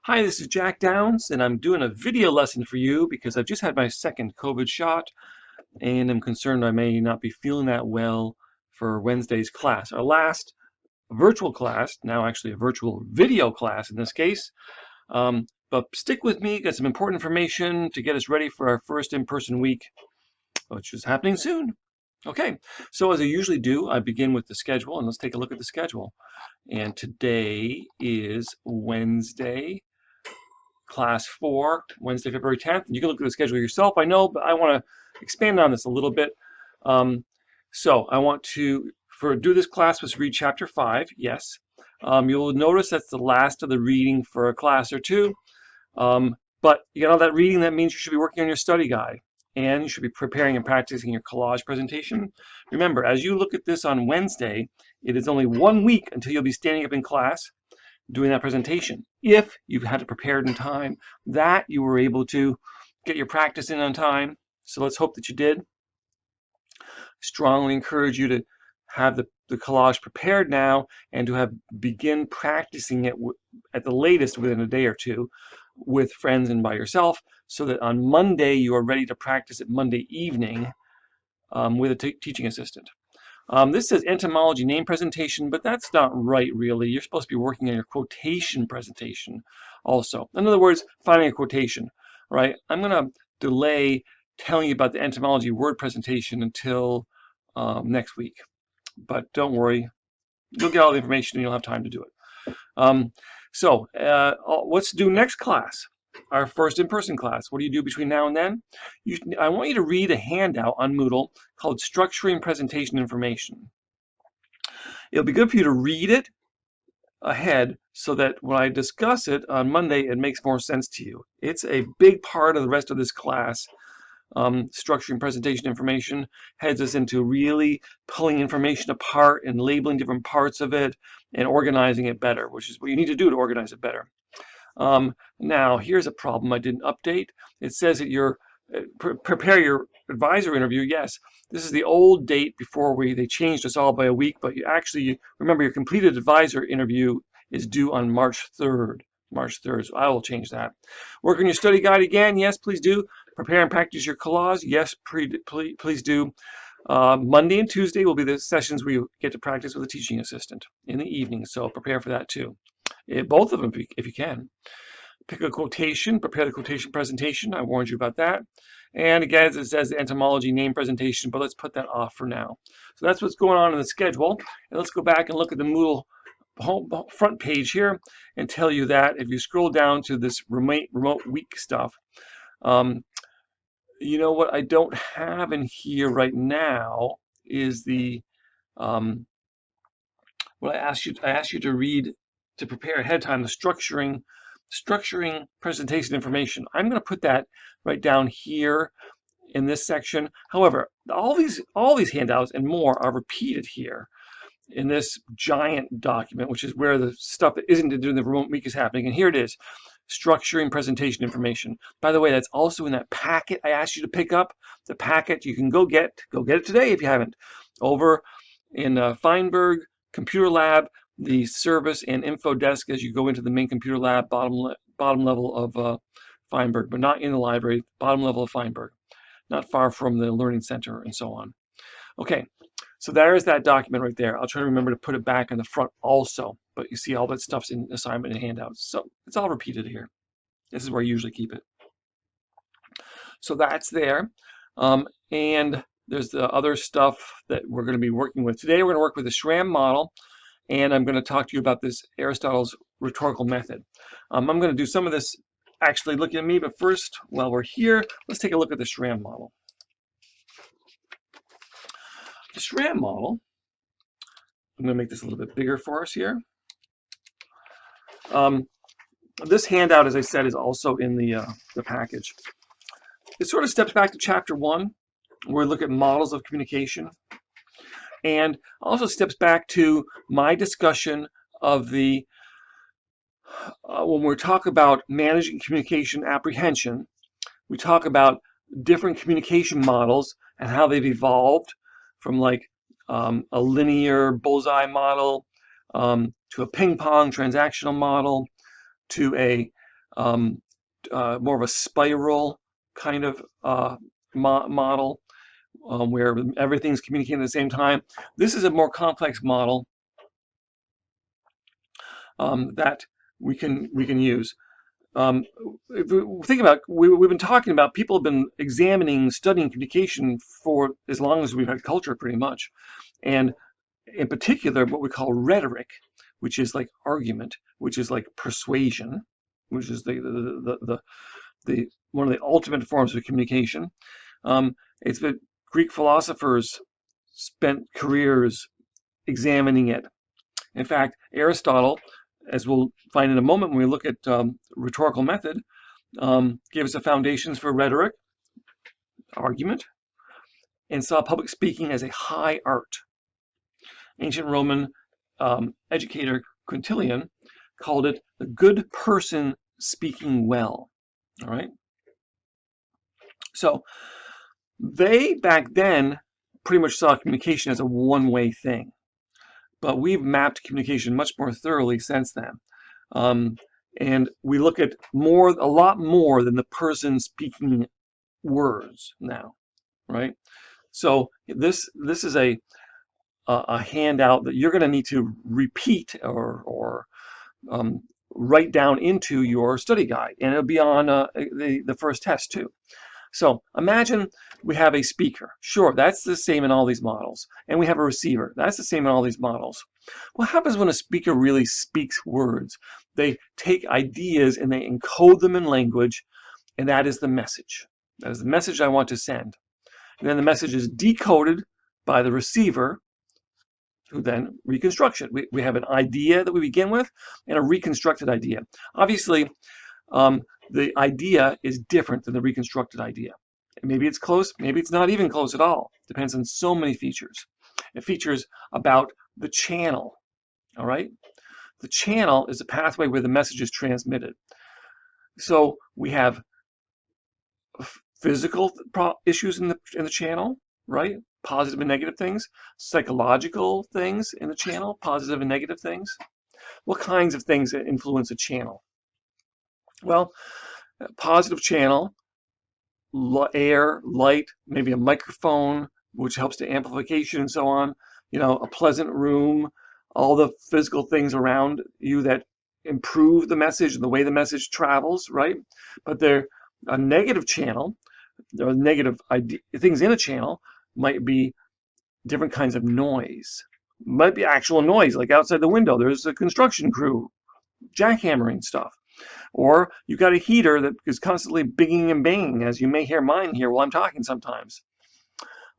Hi, this is Jack Downs, and I'm doing a video lesson for you because I've just had my second COVID shot, and I'm concerned I may not be feeling that well for Wednesday's class. Our last virtual class, now actually a virtual video class in this case. But stick with me, got some important information to get us ready for our first in-person week, which is happening soon. Okay, so as I usually do, I begin with the schedule, and let's take a look at the schedule. And today is Wednesday, Class 4, Wednesday, February 10th. You can look at the schedule yourself, I know, but I want to expand on this a little bit. So I want to, do this class, let's read Chapter 5, yes. You'll notice that's the last of the reading for a class or two. But you got all that reading, that means you should be working on your study guide. And you should be preparing and practicing your collage presentation. Remember, as you look at this on Wednesday, it is only 1 week until you'll be standing up in class doing that presentation. If you've had it prepared in time, that you were able to get your practice in on time. So let's hope that you did. Strongly encourage you to have the collage prepared now and to have begin practicing it at the latest within a day or two with friends and by yourself, so that on Monday you are ready to practice it Monday evening with a teaching assistant. This says entomology name presentation, but that's not right, really. You're supposed to be working on your quotation presentation also. In other words, finding a quotation, right? I'm going to delay telling you about the entomology word presentation until next week. But don't worry, you'll get all the information and you'll have time to do it. What's due next class? Our first in-person class. What do you do between now and then? I want you to read a handout on Moodle called Structuring Presentation Information. It'll be good for you to read it ahead so that when I discuss it on Monday, it makes more sense to you. It's a big part of the rest of this class. Structuring presentation information heads us into really pulling information apart and labeling different parts of it and organizing it better, which is what you need to do to organize it better. Now, here's a problem I didn't update. It says that you're prepare your advisor interview. Yes, this is the old date before they changed us all by a week, but you actually remember your completed advisor interview is due on March 3rd. March 3rd, so I will change that. Work on your study guide again. Yes, please do. Prepare and practice your collage. Yes, please do. Monday and Tuesday will be the sessions where you get to practice with a teaching assistant in the evening, so prepare for that too. Both of them if you can. Pick a quotation, prepare the quotation presentation. I warned you about that. And again, as it says, the entomology name presentation, but let's put that off for now. So that's what's going on in the schedule. And let's go back and look at the Moodle front page here and tell you that if you scroll down to this remote week stuff, you know what I don't have in here right now is the what I asked you to read to prepare ahead of time, the structuring presentation information. I'm going to put that right down here in this section. However, all these handouts and more are repeated here in this giant document, which is where the stuff that isn't during the remote week is happening. And here it is, structuring presentation information. By the way, that's also in that packet I asked you to pick up. The packet you can go get it today if you haven't. Over in Feinberg Computer Lab, the service and info desk as you go into the main computer lab, bottom level of Feinberg, but not in the library, bottom level of Feinberg, not far from the Learning Center and so on. Okay, so there is that document right there. I'll try to remember to put it back in the front also, but you see all that stuff's in assignment and handouts. So it's all repeated here. This is where I usually keep it. So that's there. And there's the other stuff that we're going to be working with. Today we're going to work with the SRAM model, and I'm going to talk to you about this Aristotle's rhetorical method. I'm going to do some of this actually looking at me, but first, while we're here, let's take a look at the SRAM model. The SRAM model, I'm going to make this a little bit bigger for us here. This handout, as I said, is also in the package. It sort of steps back to Chapter 1, where we look at models of communication, and also steps back to my discussion of the when we talk about managing communication apprehension, we talk about different communication models and how they've evolved from like a linear bullseye model to a ping pong transactional model to a more of a spiral kind of model where everything's communicating at the same time. This is a more complex model that we can use. If we think about, we've been talking about, people have been examining, studying communication for as long as we've had culture, pretty much, and in particular, what we call rhetoric, which is like argument, which is like persuasion, which is the one of the ultimate forms of communication. It's that Greek philosophers spent careers examining it. In fact, Aristotle, as we'll find in a moment when we look at rhetorical method, gave us the foundations for rhetoric, argument, and saw public speaking as a high art. Ancient Roman educator Quintilian called it the good person speaking well. All right. So they back then pretty much saw communication as a one-way thing, but we've mapped communication much more thoroughly since then. And we look at a lot more than the person speaking words now, right? So this is a handout that you're going to need to repeat or write down into your study guide, and it'll be on the first test too. So imagine we have a speaker. Sure, that's the same in all these models. And we have a receiver. That's the same in all these models. What happens when a speaker really speaks words? They take ideas and they encode them in language, and that is the message. That is the message I want to send. And then the message is decoded by the receiver, who then reconstructs it. We have an idea that we begin with and a reconstructed idea. Obviously, the idea is different than the reconstructed idea. Maybe it's close, maybe it's not even close at all. Depends on so many features. It features about the channel, all right? The channel is a pathway where the message is transmitted. So we have physical issues in the channel, right? Positive and negative things. Psychological things in the channel, positive and negative things. What kinds of things influence a channel? Well, a positive channel, air, light, maybe a microphone, which helps to amplification and so on, a pleasant room, all the physical things around you that improve the message and the way the message travels, right? But a negative channel, there are negative things in a channel, might be different kinds of noise. Might be actual noise, like outside the window, there's a construction crew jackhammering stuff. Or you've got a heater that is constantly binging and banging, as you may hear mine here while I'm talking sometimes.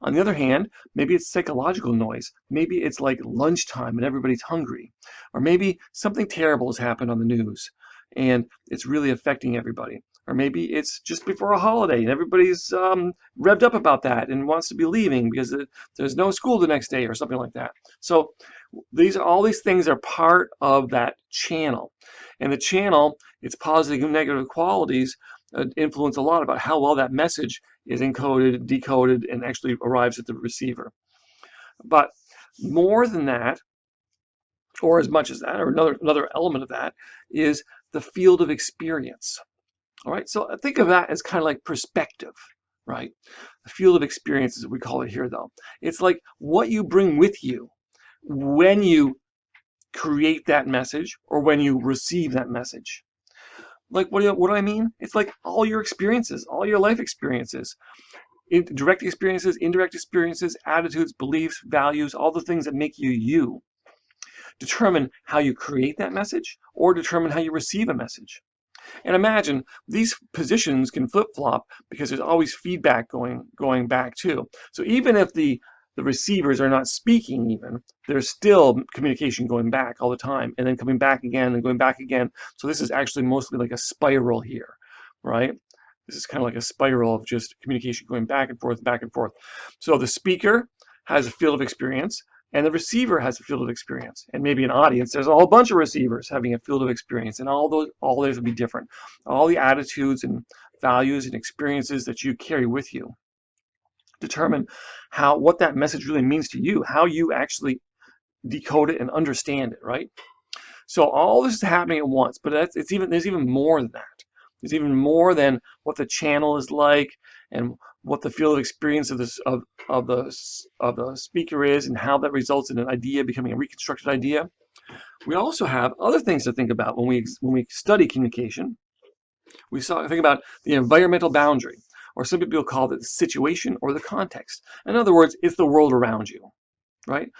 On the other hand, maybe it's psychological noise. Maybe it's like lunchtime and everybody's hungry. Or maybe something terrible has happened on the news and it's really affecting everybody. Or maybe it's just before a holiday and everybody's revved up about that and wants to be leaving because there's no school the next day or something like that. So all these things are part of that channel. And the channel, its positive and negative qualities influence a lot about how well that message is encoded, decoded, and actually arrives at the receiver. But more than that, or as much as that, or another element of that, is the field of experience. All right, so think of that as kind of like perspective, right? The field of experience is what we call it here, though. It's like what you bring with you when you create that message or when you receive that message. Like, what do I mean? It's like all your experiences, all your life experiences, direct experiences, indirect experiences, attitudes, beliefs, values, all the things that make you you. Determine how you create that message or determine how you receive a message. And imagine these positions can flip-flop because there's always feedback going back too. So even if the receivers are not speaking even, there's still communication going back all the time and then coming back again and going back again. So this is actually mostly like a spiral here, right? This is kind of like a spiral of just communication going back and forth, back and forth. So the speaker has a field of experience and the receiver has a field of experience. And maybe an audience, there's a whole bunch of receivers having a field of experience, and all those will be different. All the attitudes and values and experiences that you carry with you determine what that message really means to you, how you actually decode it and understand it, right? So all this is happening at once, but there's even more than that. There's even more than what the channel is like and what the field of experience of this of the speaker is and how that results in an idea becoming a reconstructed idea. We also have other things to think about when we study communication. We think about the environmental boundary, or some people call it the situation or the context. In other words, it's the world around you, right?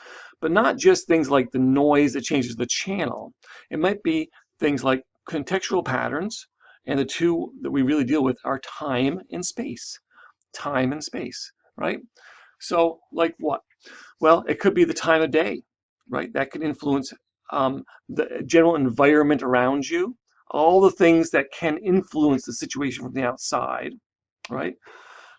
But not just things like the noise that changes the channel. It might be things like contextual patterns, and the two that we really deal with are time and space. Time and space, right? So, like what? Well, it could be the time of day, right? That could influence the general environment around you, all the things that can influence the situation from the outside, right?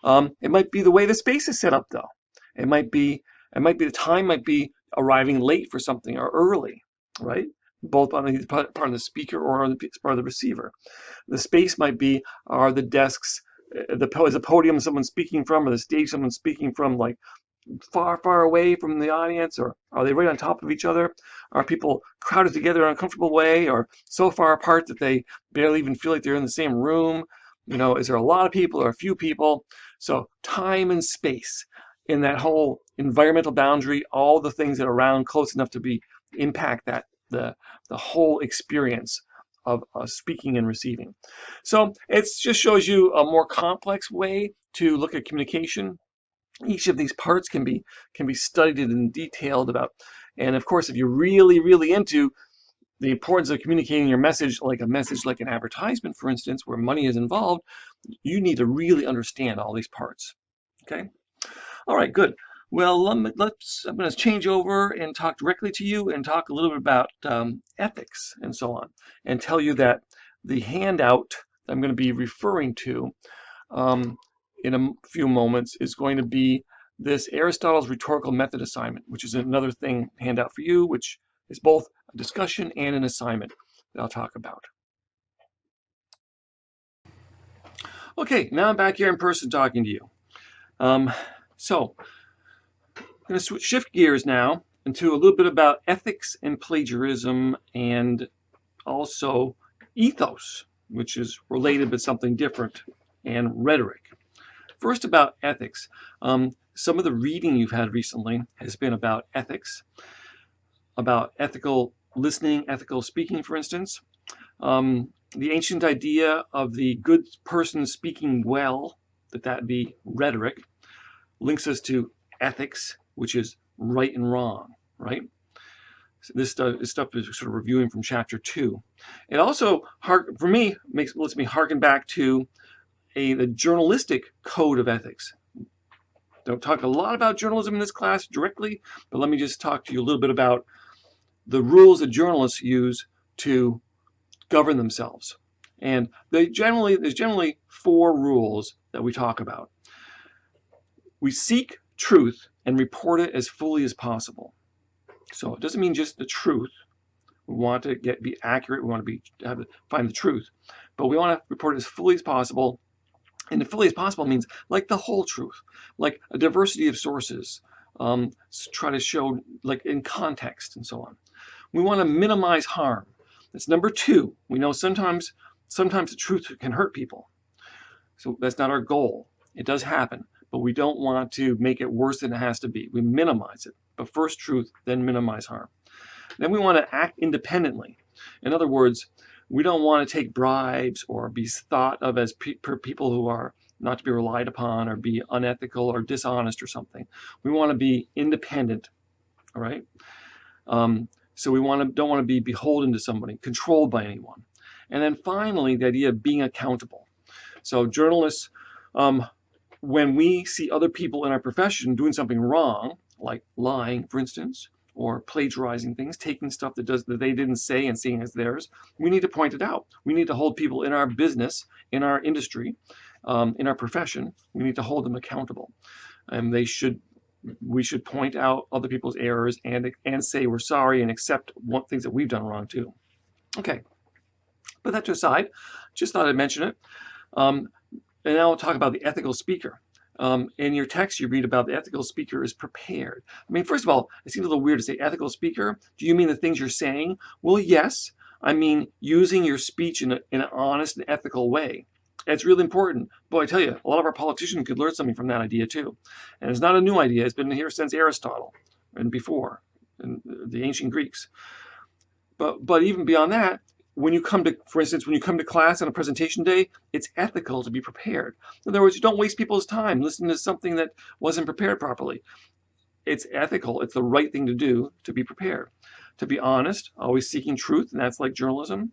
It might be the way the space is set up, though. The time might be arriving late for something or early, right? Both on the part of the speaker or on the part of the receiver. The space might be, are the desks, is the podium someone speaking from, or the stage someone speaking from, like far, far away from the audience, or are they right on top of each other? Are people crowded together in an uncomfortable way, or so far apart that they barely even feel like they're in the same room? Is there a lot of people or a few people? So time and space in that whole environmental boundary, all the things that are around close enough to impact that the whole experience of speaking and receiving. So it just shows you a more complex way to look at communication. Each of these parts can be studied and detailed about. And of course, if you're really, really into the importance of communicating your message like an advertisement, for instance, where money is involved, you need to really understand all these parts. Okay? All right, good. Well, I'm going to change over and talk directly to you and talk a little bit about ethics and so on, and tell you that the handout that I'm going to be referring to in a few moments is going to be this Aristotle's rhetorical method assignment, which is another handout for you, which is both a discussion and an assignment that I'll talk about. Okay, now I'm back here in person talking to you. So I'm going to shift gears now into a little bit about ethics and plagiarism, and also ethos, which is related but something different, and rhetoric. First, about ethics. Some of the reading you've had recently has been about ethics, about ethical listening, ethical speaking, for instance. The ancient idea of the good person speaking well, that be rhetoric, links us to ethics, which is right and wrong, right? So this stuff is sort of reviewing from chapter 2. It also, for me, lets me harken back to the journalistic code of ethics. Don't talk a lot about journalism in this class directly, but let me just talk to you a little bit about the rules that journalists use to govern themselves. And there's generally 4 rules that we talk about. We seek truth and report it as fully as possible. So it doesn't mean just the truth. We want to be accurate. We want to find the truth, but we want to report it as fully as possible. And as fully as possible means like the whole truth, like a diversity of sources. Try to show like in context and so on. We want to minimize harm. That's number 2. We know sometimes the truth can hurt people. So that's not our goal. It does happen, but we don't want to make it worse than it has to be. We minimize it. But first truth, then minimize harm. Then we want to act independently. In other words, we don't want to take bribes or be thought of as people who are not to be relied upon or be unethical or dishonest or something. We want to be independent, all right? So we don't want to be beholden to somebody, controlled by anyone. And then finally, the idea of being accountable. So journalists, when we see other people in our profession doing something wrong, like lying, for instance, or plagiarizing things, taking stuff that they didn't say and seeing as theirs, we need to point it out. We need to hold people in our business, in our industry, in our profession. We need to hold them accountable, and we should point out other people's errors and say we're sorry and accept things that we've done wrong too. Okay, put that to the side. Just thought I'd mention it. And now we'll talk about the ethical speaker. In your text, you read about the ethical speaker is prepared. I mean, first of all, it seems a little weird to say ethical speaker. Do you mean the things you're saying? Well, yes, I mean using your speech in an honest and ethical way. It's really important. Boy, I tell you, a lot of our politicians could learn something from that idea too. And it's not a new idea. It's been here since Aristotle and before, and the ancient Greeks. But even beyond that, when you come to, for instance, when you come to class on a presentation day, it's ethical to be prepared. In other words, you don't waste people's time listening to something that wasn't prepared properly. It's ethical. It's the right thing to do to be prepared. To be honest, always seeking truth, and that's like journalism.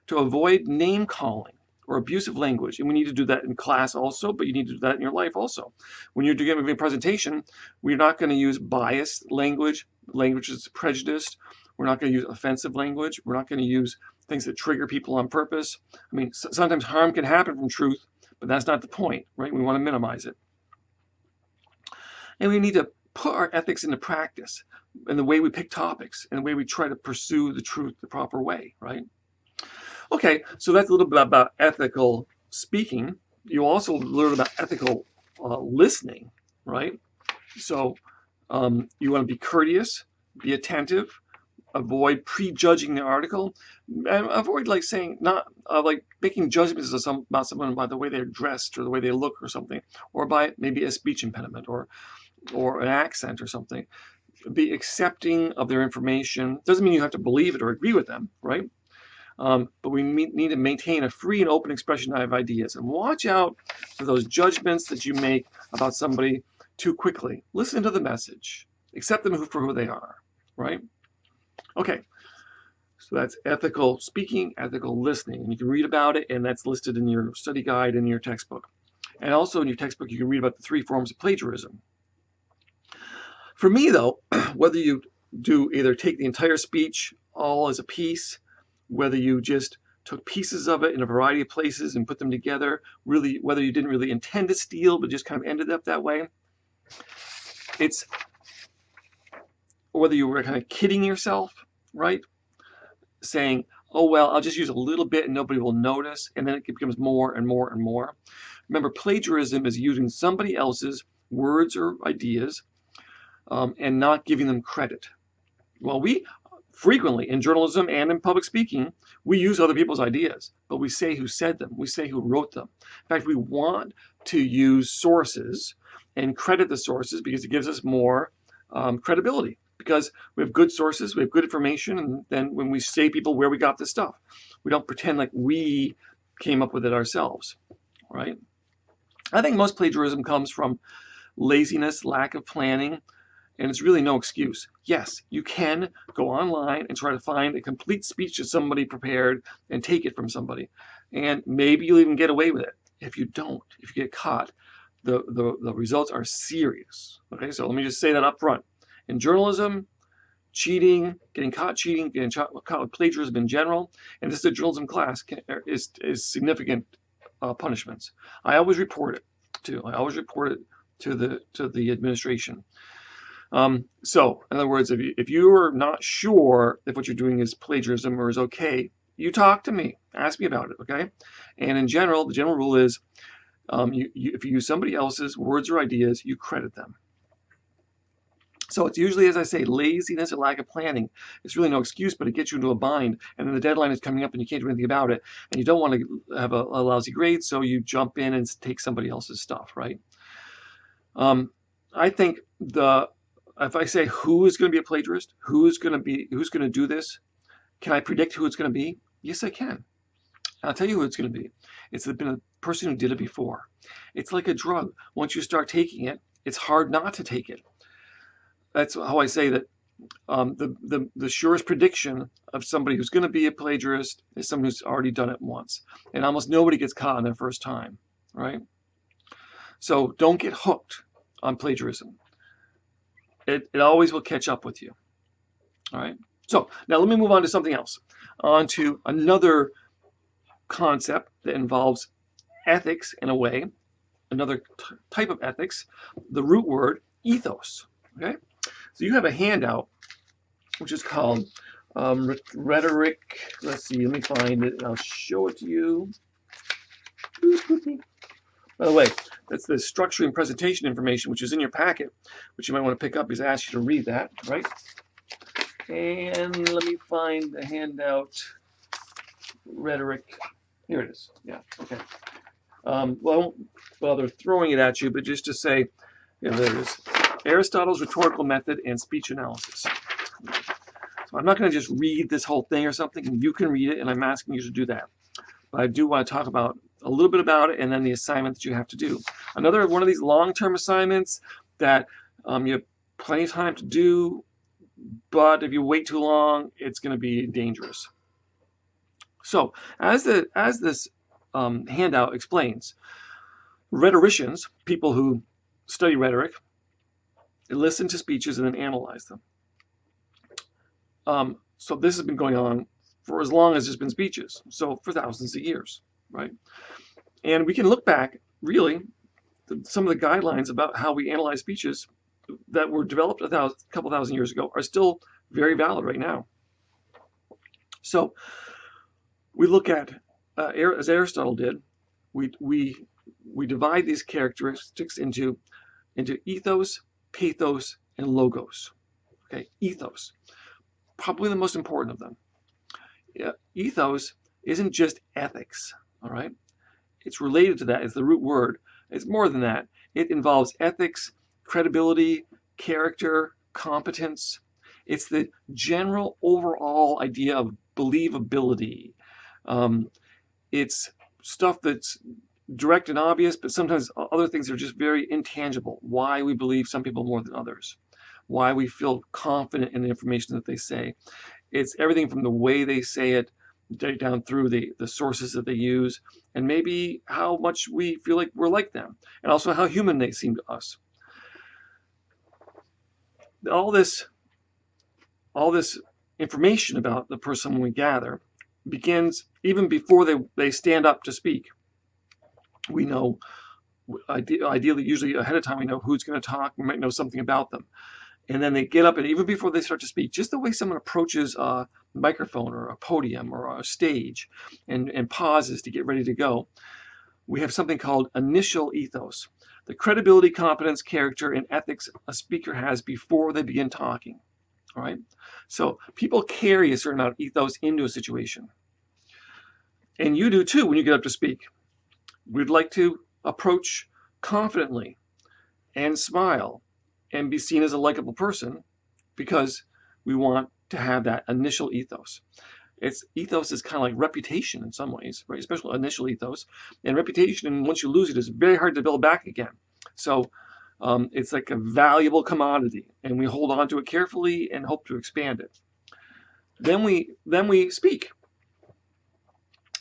To avoid name calling or abusive language. And we need to do that in class also, but you need to do that in your life also. When you're doing a presentation, we're not going to use biased language, language that's prejudiced. We're not going to use offensive language. We're not going to use things that trigger people on purpose. I mean, sometimes harm can happen from truth, but that's not the point, right? We want to minimize it. And we need to put our ethics into practice in the way we pick topics and the way we try to pursue the truth the proper way, right? Okay, so that's a little bit about ethical speaking. You also learn about ethical listening, right? So you want to be courteous, be attentive, avoid prejudging the article, and avoid like saying not like making judgments about someone by the way they're dressed or the way they look or something, or by maybe a speech impediment or an accent or something. Be accepting of their information. Doesn't mean you have to believe it or agree with them, right? But we need to maintain a free and open expression of ideas, and watch out for those judgments that you make about somebody too quickly. Listen to the message. Accept them for who they are, right? Okay, so that's ethical speaking, ethical listening, and you can read about it, and that's listed in your study guide and your textbook. And also in your textbook, you can read about the 3 forms of plagiarism. For me, though, whether you do either take the entire speech all as a piece, whether you just took pieces of it in a variety of places and put them together, really, whether you didn't really intend to steal but just kind of ended up that way, it's whether you were kind of kidding yourself, right? Saying, oh, well, I'll just use a little bit and nobody will notice, and then it becomes more and more and more. Remember, plagiarism is using somebody else's words or ideas and not giving them credit. Well, we frequently in journalism and in public speaking, we use other people's ideas, but we say who said them, we say who wrote them. In fact, we want to use sources and credit the sources because it gives us more credibility. Because we have good sources, we have good information, and then when we say people where we got this stuff, we don't pretend like we came up with it ourselves, right? I think most plagiarism comes from laziness, lack of planning, and it's really no excuse. Yes, you can go online and try to find a complete speech that somebody prepared and take it from somebody, and maybe you'll even get away with it. If you don't, if you get caught, the results are serious. Okay, so let me just say that up front. In journalism, cheating, getting caught with plagiarism in general, and this is a journalism class, is significant punishments. I always report it too. I always report it to the administration. So, in other words, if you are not sure if what you're doing is plagiarism or is okay, you talk to me, ask me about it, okay? And in general, the general rule is, if you use somebody else's words or ideas, you credit them. So it's usually, as I say, laziness or lack of planning. It's really no excuse, but it gets you into a bind, and then the deadline is coming up and you can't do anything about it, and you don't want to have a lousy grade, so you jump in and take somebody else's stuff, right? I think if I say who is going to be a plagiarist, who's going to do this, can I predict who it's going to be? Yes, I can. I'll tell you who it's going to be. It's been a person who did it before. It's like a drug. Once you start taking it, it's hard not to take it. That's how I say that the surest prediction of somebody who's going to be a plagiarist is someone who's already done it once. And almost nobody gets caught on their first time, right? So don't get hooked on plagiarism. It always will catch up with you, all right? So now let me move on to something else, on to another concept that involves ethics in a way, another type of ethics, the root word ethos, okay? So you have a handout which is called rhetoric. Let's see, let me find it. I'll show it to you. By the way, that's the structuring presentation information, which is in your packet, which you might want to pick up because I asked you to read that, right? And let me find the handout. rhetoric. Here it is. Yeah. Okay. Well, I won't bother throwing it at you, but just to say, there it is. Aristotle's rhetorical method and speech analysis. So I'm not going to just read this whole thing or something, and you can read it, and I'm asking you to do that. But I do want to talk about a little bit about it, and then the assignment that you have to do. Another one of these long-term assignments that you have plenty of time to do, but if you wait too long, it's going to be dangerous. So as this handout explains, rhetoricians, people who study rhetoric, listen to speeches and then analyze them. So this has been going on for as long as there's been speeches, so for thousands of years, right? And we can look back, really, some of the guidelines about how we analyze speeches that were developed a couple thousand years ago are still very valid right now. So we look at, as Aristotle did, we divide these characteristics into ethos, pathos, and logos. Okay, ethos, probably the most important of them. Yeah, ethos isn't just ethics, all right? It's related to that. It's the root word. It's more than that. It involves ethics, credibility, character, competence. It's the general overall idea of believability. It's stuff that's direct and obvious, but sometimes other things are just very intangible. Why we believe some people more than others. Why we feel confident in the information that they say. It's everything from the way they say it down through the sources that they use, and maybe how much we feel like we're like them, and also how human they seem to us. All this information about the person we gather begins even before they stand up to speak. We know, ideally, usually ahead of time, we know who's going to talk. We might know something about them. And then they get up, and even before they start to speak, just the way someone approaches a microphone or a podium or a stage and pauses to get ready to go, we have something called initial ethos, the credibility, competence, character, and ethics a speaker has before they begin talking. All right? So people carry a certain amount of ethos into a situation. And you do too when you get up to speak. We'd like to approach confidently and smile and be seen as a likable person because we want to have that initial ethos. Ethos is kind of like reputation in some ways, right? Especially initial ethos. And reputation, once you lose it, is very hard to build back again. So it's like a valuable commodity, and we hold on to it carefully and hope to expand it. Then we speak.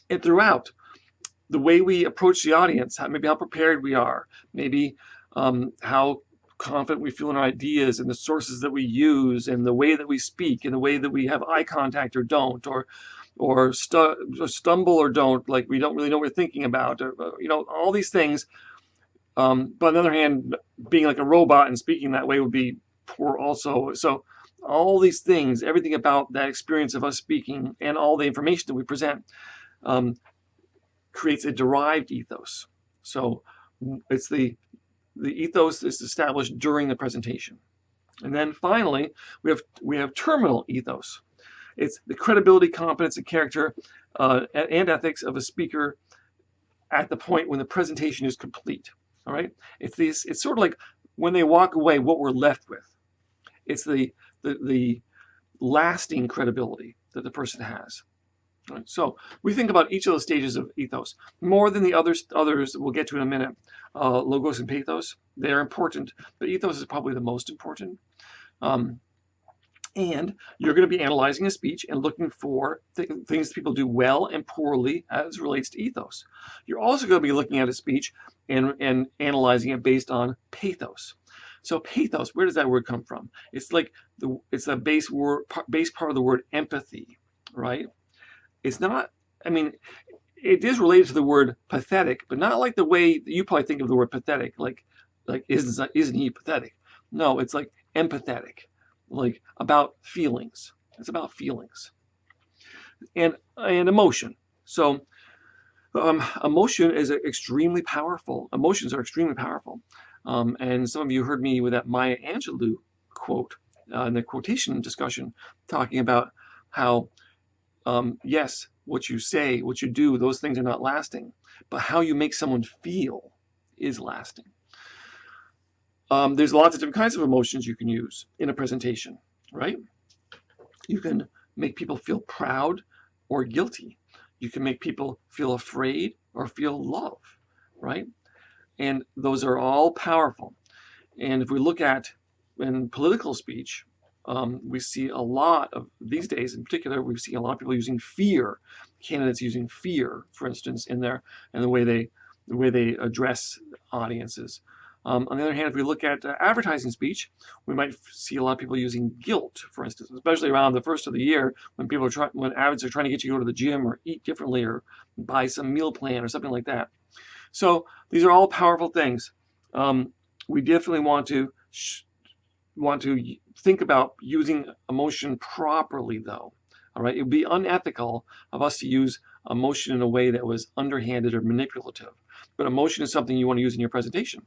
And throughout, the way we approach the audience, maybe how prepared we are, maybe how confident we feel in our ideas and the sources that we use and the way that we speak and the way that we have eye contact or don't, or stumble or don't, like we don't really know what we're thinking about, or, all these things. But on the other hand, being like a robot and speaking that way would be poor also. So all these things, everything about that experience of us speaking and all the information that we present creates a derived ethos. So it's the ethos is established during the presentation. And then finally, we have terminal ethos. It's the credibility, competence, and character and ethics of a speaker at the point when the presentation is complete. All right? It's sort of like when they walk away, what we're left with. It's the lasting credibility that the person has. Right? So we think about each of those stages of ethos more than the others we'll get to in a minute. Logos and pathos, they're important, but ethos is probably the most important. And you're going to be analyzing a speech and looking for things people do well and poorly as relates to ethos. You're also going to be looking at a speech and analyzing it based on pathos. So pathos, where does that word come from? It's like it's a base part of the word empathy, right? It's not, it is related to the word pathetic, but not like the way you probably think of the word pathetic, like isn't he pathetic? No, it's like empathetic, like about feelings. It's about feelings and emotion. So emotion is extremely powerful. Emotions are extremely powerful. And some of you heard me with that Maya Angelou quote in the quotation discussion, talking about how yes, what you say, what you do, those things are not lasting, but how you make someone feel is lasting. There's lots of different kinds of emotions you can use in a presentation, right? You can make people feel proud or guilty. You can make people feel afraid or feel love, right? And those are all powerful. And if we look at in political speech, we see a lot of these days, in particular, we see a lot of people using fear, candidates using fear, for instance, in their and the way they address audiences. On the other hand, if we look at advertising speech, we might see a lot of people using guilt, for instance, especially around the first of the year when when ads are trying to get you to go to the gym or eat differently or buy some meal plan or something like that. So these are all powerful things. We definitely want to think about using emotion properly, though. All right, it would be unethical of us to use emotion in a way that was underhanded or manipulative. But emotion is something you want to use in your presentation.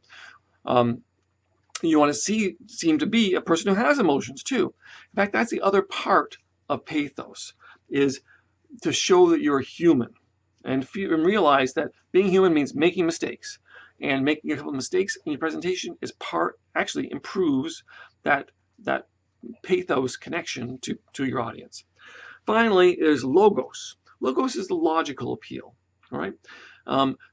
You want to seem to be a person who has emotions too. In fact, that's the other part of pathos, is to show that you're human and realize that being human means making mistakes. And making a couple of mistakes in your presentation actually improves that pathos connection to your audience. Finally, there's logos. Logos is the logical appeal. All right.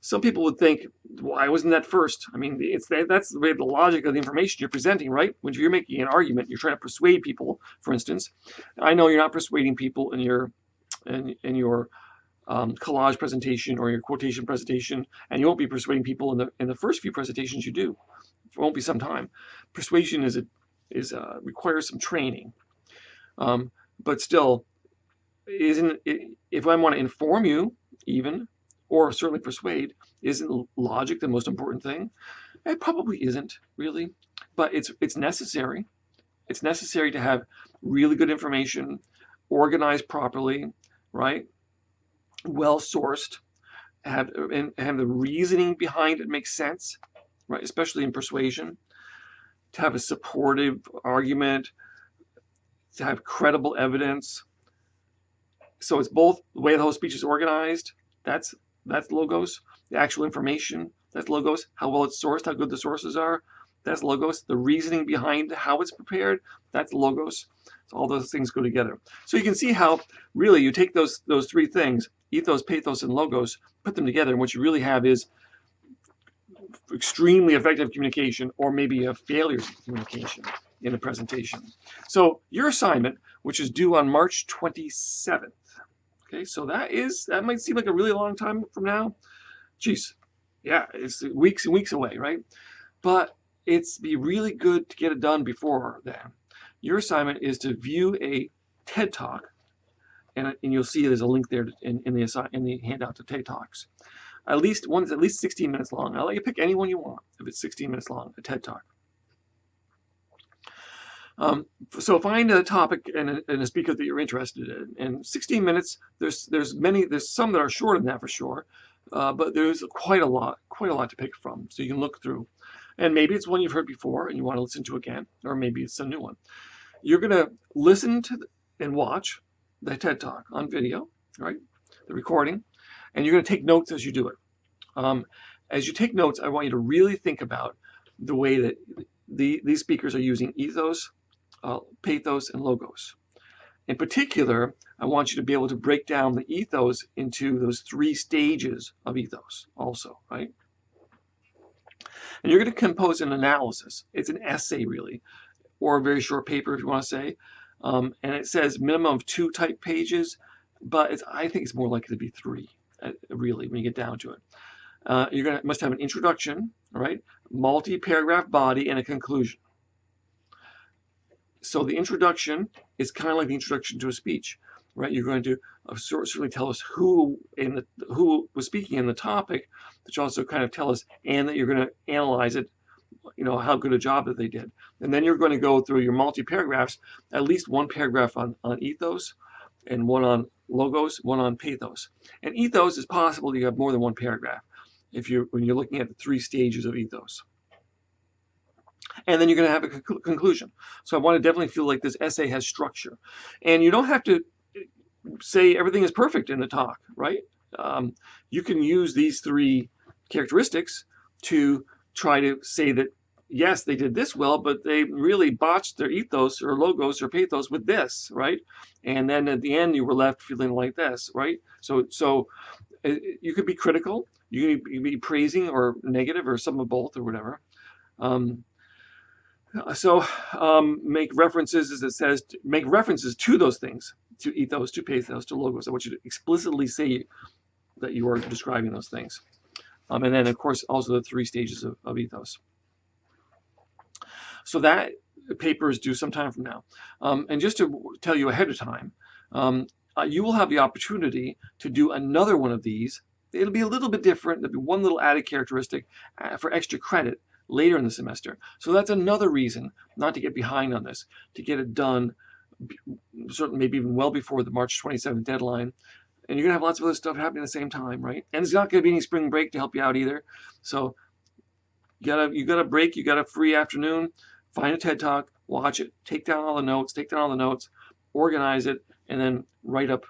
Some people would think, why wasn't that first? I mean, that's the way the logic of the information you're presenting, right? When you're making an argument, you're trying to persuade people, for instance. I know you're not persuading people in your collage presentation or your quotation presentation, and you won't be persuading people in the first few presentations you do. It won't be some time. Persuasion requires some training, but still, if I want to inform you, even, or certainly persuade, isn't logic the most important thing? It probably isn't really, but it's necessary. It's necessary to have really good information, organized properly, right? Well sourced, have the reasoning behind it make sense, right? Especially in persuasion, to have a supportive argument, to have credible evidence. So it's both the way the whole speech is organized, that's logos. The actual information, that's logos. How well it's sourced, how good the sources are, that's logos. The reasoning behind how it's prepared, that's logos. So all those things go together. So you can see how really you take those three things, ethos, pathos, and logos, put them together, and what you really have is extremely effective communication, or maybe a failure of communication in a presentation. So your assignment, which is due on March 27th. Okay, so that might seem like a really long time from now. Geez, yeah, it's weeks and weeks away, right? But it's be really good to get it done before then. Your assignment is to view a TED Talk, and you'll see there's a link there in the handout to TED Talks. One's at least 16 minutes long. I'll let you pick any one you want if it's 16 minutes long, a TED Talk. So find a topic and a speaker that you're interested in. And 16 minutes, there's some that are shorter than that for sure, but there's quite a lot to pick from. So you can look through, and maybe it's one you've heard before and you want to listen to again, or maybe it's a new one. You're gonna listen to and watch the TED Talk on video, right? The recording, and you're gonna take notes as you do it. As you take notes, I want you to really think about the way that these speakers are using ethos, pathos, and logos. In particular, I want you to be able to break down the ethos into those three stages of ethos also, right? And you're going to compose an analysis. It's an essay, really, or a very short paper, if you want to say. And it says minimum of 2 type pages, but I think it's more likely to be 3, really, when you get down to it. You're must have an introduction, right? Multi-paragraph body and a conclusion. So the introduction is kind of like the introduction to a speech, right? You're going to certainly tell us who was speaking in the topic, but you also kind of tell us, and that you're going to analyze it, how good a job that they did. And then you're going to go through your multi-paragraphs, at least 1 paragraph on ethos, and 1 on logos, 1 on pathos. And ethos is possible that you have more than 1 paragraph when you're looking at the 3 stages of ethos. And then you're going to have a conclusion. So I want to definitely feel like this essay has structure. And you don't have to say everything is perfect in the talk, right? You can use these 3 characteristics to try to say that, yes, they did this well, but they really botched their ethos or logos or pathos with this, right? And then at the end, you were left feeling like this, right? So you could be critical, you can be praising or negative or some of both or whatever. Make references, as it says, make references to those things, to ethos, to pathos, to logos. I want you to explicitly say that you are describing those things. And then, of course, also the 3 stages of ethos. So that paper is due sometime from now. And just to tell you ahead of time, you will have the opportunity to do another one of these. It'll be a little bit different. There'll be one little added characteristic for extra credit later in the semester. So that's another reason not to get behind on this, to get it done, certainly maybe even well before the March 27th deadline. And you're going to have lots of other stuff happening at the same time, right? And there's not going to be any spring break to help you out either. So you got a break, you got a free afternoon, find a TED Talk, watch it, take down all the notes, organize it, and then write up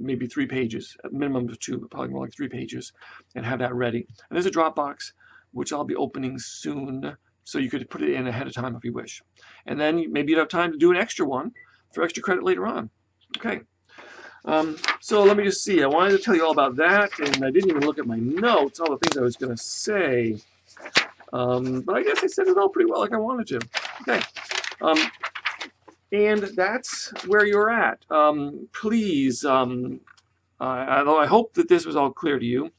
maybe 3 pages, at minimum of 2, but probably more like 3 pages, and have that ready. And there's a Dropbox, which I'll be opening soon, so you could put it in ahead of time if you wish. And then maybe you'd have time to do an extra one for extra credit later on. Okay. So let me just see. I wanted to tell you all about that, and I didn't even look at my notes, all the things I was going to say. But I guess I said it all pretty well like I wanted to. Okay. And that's where you're at. Please, although I hope that this was all clear to you,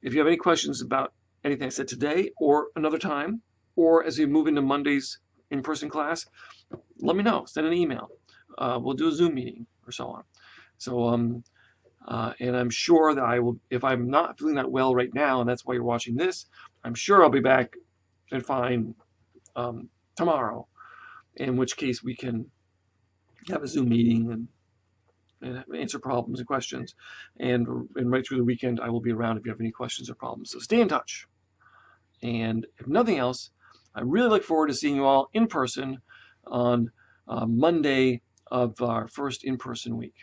if you have any questions about anything I said today or another time, or as we move into Monday's in-person class, let me know. Send an email. We'll do a Zoom meeting or so on. So, and I'm sure that I will, if I'm not feeling that well right now, and that's why you're watching this, I'm sure I'll be back and fine tomorrow, in which case we can have a Zoom meeting and answer problems and questions. And right through the weekend, I will be around if you have any questions or problems. So stay in touch. And if nothing else, I really look forward to seeing you all in person on Monday of our first in-person week.